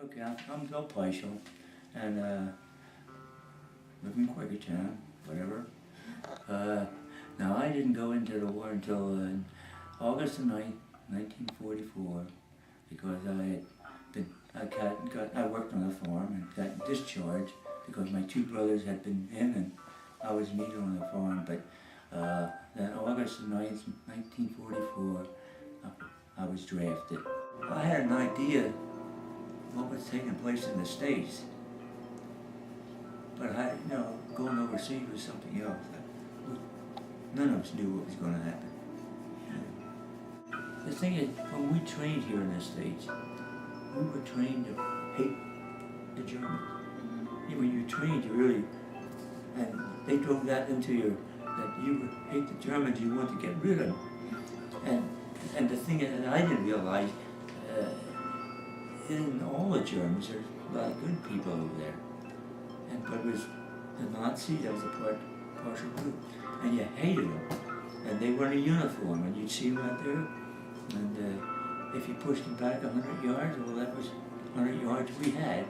Okay, I'm Bill Peischel, and live in Quakertown, whatever. Now, I didn't go into the war until August the 9th, 1944, because I worked on a farm and got discharged because my two brothers had been in and I was needed on the farm. But then August the 9th, 1944, I was drafted. I had an idea what was taking place in the States, but going overseas was something else. None of us knew what was going to happen. The thing is, when we trained here in the States, we were trained to hate the Germans. When you trained, you really, and they drove that into you, that you would hate the Germans, you want to get rid of them. And the thing is, that I didn't realize, in all the Germans, there's a lot of good people over there. But it was the Nazis, that was a partial group. And you hated them. And they were in a uniform, and you'd see them out there. And if you pushed them back 100 yards, well, that was 100 yards we had.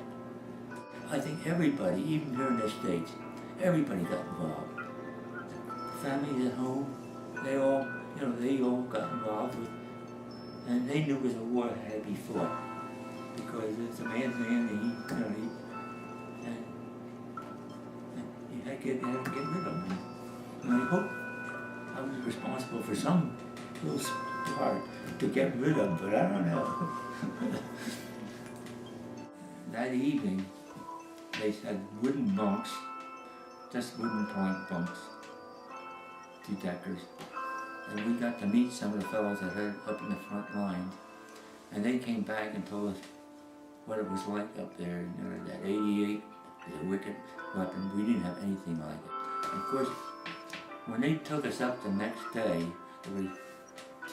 I think everybody, even here in the States, everybody got involved. The families at home, they all got involved with, and they knew it was a war that had to be fought. Because it's a man's man, and you had to get rid of them. And I hope I was responsible for some little part to get rid of them, but I don't know. That evening, they had wooden bunks, just wooden plank bunks, 2 deckers. And we got to meet some of the fellows that had up in the front lines. And they came back and told us what it was like up there. That 88 was a wicked weapon. We didn't have anything like it. Of course, when they took us up the next day, there were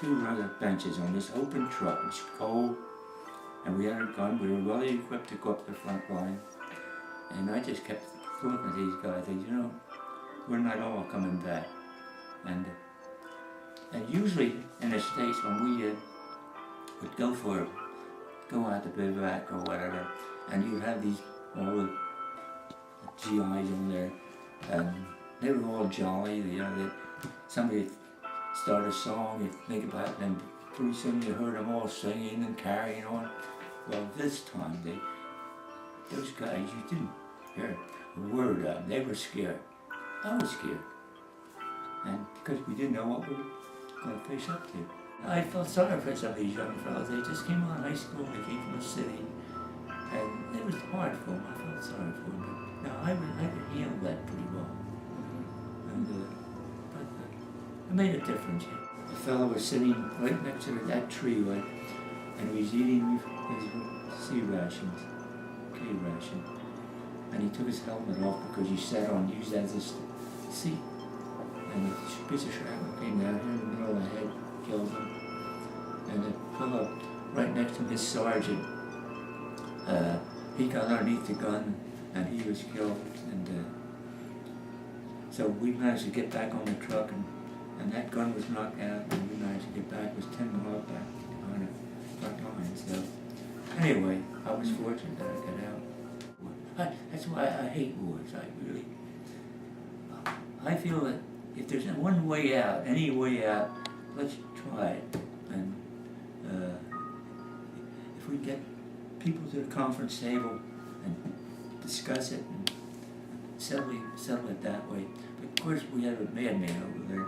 2 rubber benches on this open truck. It was cold, and we had a gun. We were well equipped to go up the front line. And I just kept looking at these guys. I said, we're not all coming back. And usually in the States, when we would go out to bivouac or whatever, and you'd have all the GIs on there, and they were all jolly. Somebody would start a song, you'd think about it, and pretty soon you heard them all singing and carrying on. Well, this time, those guys, you didn't hear a word of them. They were scared. I was scared. And because we didn't know what we were going to face up to. I felt sorry for some of these young fellows. They just came out of high school, they came from the city, and it was hard for them. I felt sorry for them. But no, I could handle that pretty well. And, but it made a difference. The fellow was sitting right next to that tree, and he was eating his C rations, K ration. And he took his helmet off because he sat on, used as a seat. And a piece of shrapnel came down here in the middle of the head, killed him. And the fellow right next to him, his sergeant, he got underneath the gun and he was killed. And so we managed to get back on the truck, and that gun was knocked out, and we managed to get back. It was 10 miles back on the front line. So anyway, I was fortunate that I got out. That's why I hate wars. I feel that if there's one way out, any way out, let's try it. And if we get people to the conference table and discuss it and settle it that way. But of course, we had a madman over there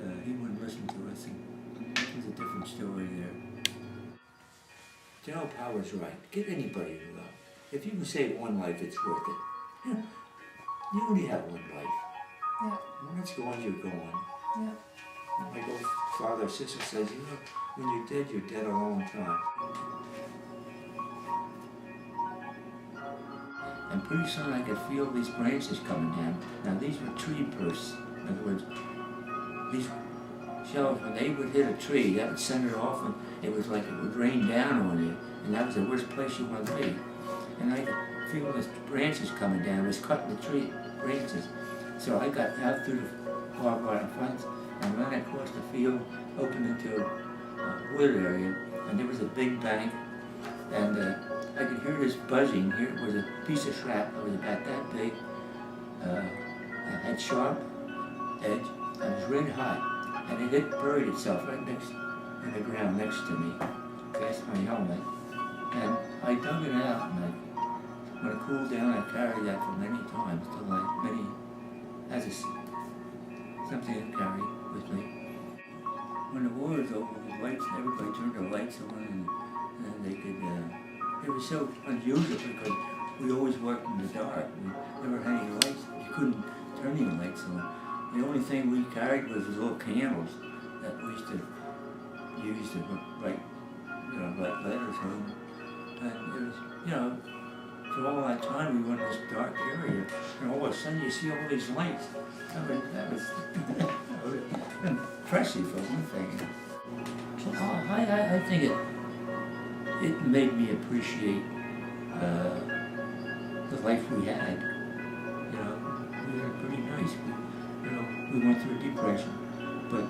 that he wouldn't listen to us. And it was a different story there. General Power's right. Get anybody to love. If you can save one life, it's worth it. You only have one life. Yeah. When it's going, you're going. Yeah. My father or sister says, when you're dead a long time. And pretty soon I could feel these branches coming down. Now these were tree bursts. In other words, these shells, when they would hit a tree, that would send it off, and it was like it would rain down on you. And that was the worst place you want to be. And I could feel these branches coming down. It was cutting the tree branches. So I got out through the barbed wire fence and ran across the field, opened into a wood area, and there was a big bank, and I could hear heard this buzzing. Here was a piece of shrapnel. It was about that big. It had sharp edge. It was red hot, and it buried itself right next in the ground next to me, past my helmet. And I dug it out, and when it cooled down, I carried that for many times till as something to carry with me. When the war was over, the lights, everybody turned their lights on, and they could. It was so unusual because we always worked in the dark. We never had any lights. You couldn't turn any lights on. The only thing we carried was the little candles that we used to use to write letters home. And it was, for all that time we were in this dark area, and all of a sudden you see all these lights. That was impressive for one thing. So I think it made me appreciate the life we had. We were pretty nice. We went through a depression, but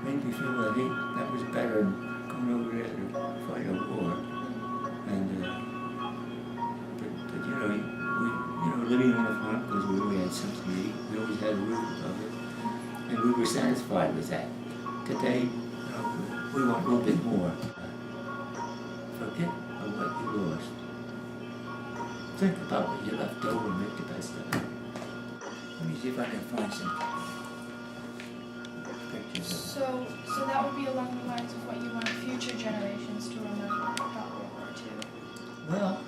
made me feel that that was better than going over there to fight a war. And but living on a farm because we always had something to eat. We always had a roof above it, and we were satisfied with that. Today, we want a little bit more. Forget what you lost. Think about what you left over and make the best of it. Let me see if I can find some pictures of it. So that would be along the lines of what you want future generations to remember about World War II. Well,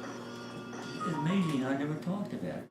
it's amazing I never talked about it.